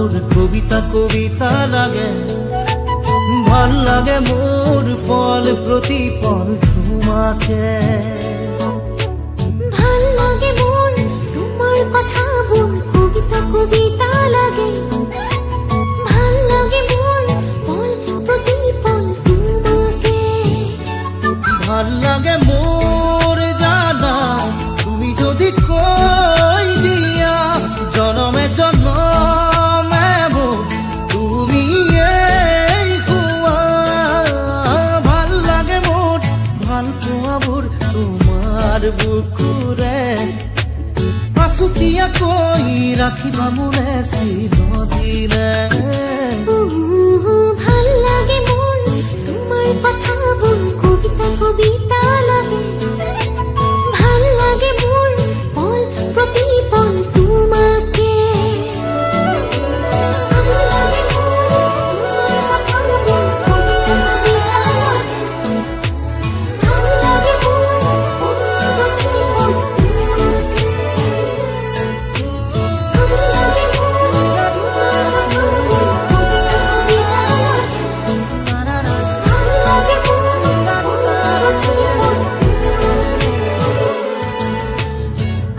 মোর কবিতা কবিতা লাগে, ভাল লাগে মোর পল প্রতি পল তোমাকে। ভাল লাগে মোর তোমার কথা মোর কবিতা কবিতা লাগে, ভাল লাগে মোর পল প্রতি পল তোমাকে। ভাল লাগে মোর জানা তুমি যদি কই দিয়া জনমে জন্মে মোর তুমি এই খুয়া। ভাল লাগে মোর ভাল পোৱা মোৰ তোমাৰ বুকুৰে, আছুতীয়া কই ৰাখিবা মোৰে চিৰদিনে। ভাল লাগে মোর তোমার কথা মোর কবিতা কবিতা লাগে, ভাল লাগে মোর পল প্রতি পল তোমাকে।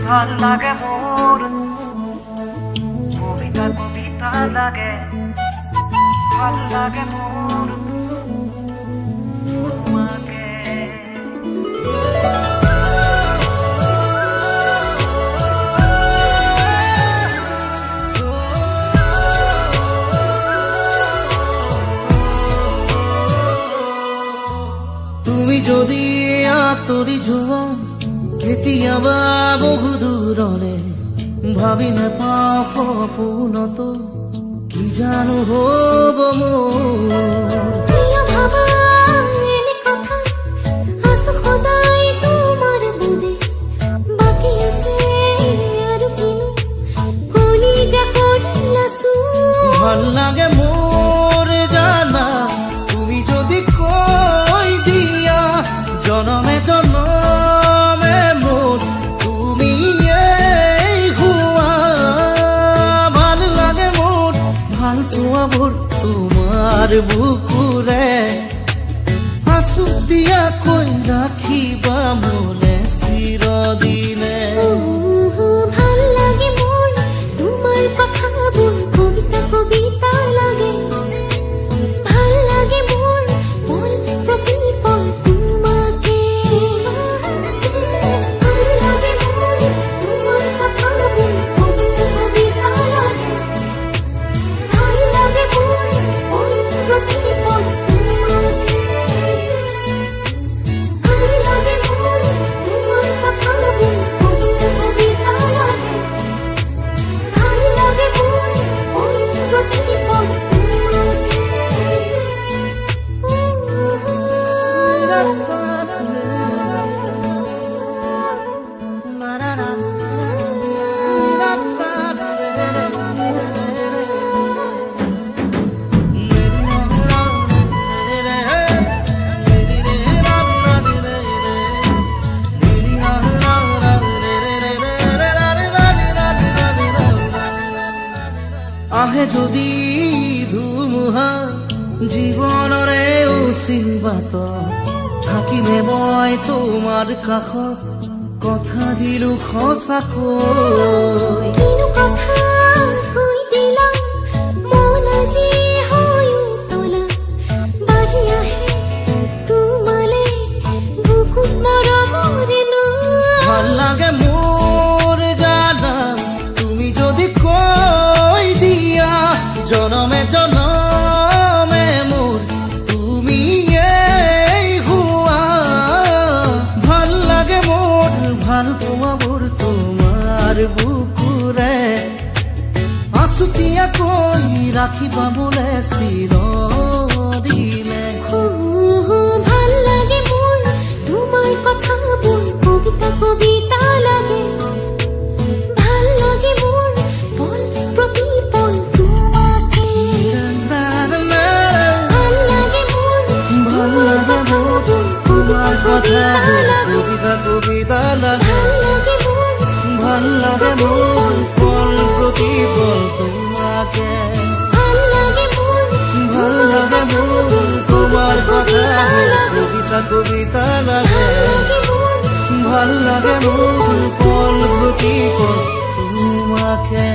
ভাল লাগে মোর কবিতা কবিতা লাগে, ভাল লাগে মোর তোমাকে। তুমি যদি আঁতৰি যোৱা কেতিয়াবা বহু দূৰলে, ভাবি নেপাওঁ সপোনতো কি জানো হ'ব মোৰ। প্ৰিয় ভাবা এনে কথা আছো সদায় তোমাৰ বাবে, বাকী আছে আৰু কিনো কলিজা কৰিলা চুৰ। ভাল লাগে মোৰ জানা তুমি যদি কৈ দিয়া জনমে জনমে মোৰ তুমি এই হুয়া। ভাল লাগে মোৰ ভাল পোৱা মোৰ তোমাৰ বুকুৰে, আছুতীয়া কৈ ৰাখিবা মোলে চিৰদিনে। ভাল লাগে মোর তোমার কথা মোর কবিতা কবিতা লাগে, ভাল লাগে মোর পল প্রতি পল তোমাকে। ভাল লাগে মোর তোমার কথা মোর কবিতা কবিতা লাগে, ভাল লাগে মোর পল প্রতি পল তোমাকে। ভাল লাগে মোর তোমার কথা মোর কবিতা কবিতা লাগে, ভাল লাগে মোর পল প্রতি পল আহে যদি ধুমুহা জীৱনৰে অচিবাত, থাকিমে মই তোমাৰ কাষত কথা দিলো সঁচাকৈ। কিনো কথা কৈ দিলা মন আজি হৈ উতলা, বাঢ়ি আহে তোমালে বুকুত মৰমৰে নৈ। ভাল লাগে মোৰ জানা তুমি যদি কৈ দিয়া জনমে জনমে মোৰ তুমি এই হুয়া। ভাল লাগে মোৰ ভাল পোৱা মোৰ তোমাৰ বুকুৰে, আছুতীয়া কৈ ৰাখিবা মোলে চিৰদিনে। ভাল লাগে মোর তোমার কথা মোর কবিতা কবিতা লাগে, ভাল লাগে মোর পল প্রতি পল তোমাকে। ভাল লাগে মোর ভাল লাগে মোর তোমার কথা কবিতা কবিতা লাগে, ভাল লাগে মোর ভাল লাগে মোর পল প্রতি পল তোমাকে। লাগে মন তোমার কথা কবিতা কবিতা লাগে ভাল লাগে মন পল প্রতি পল তোমাকে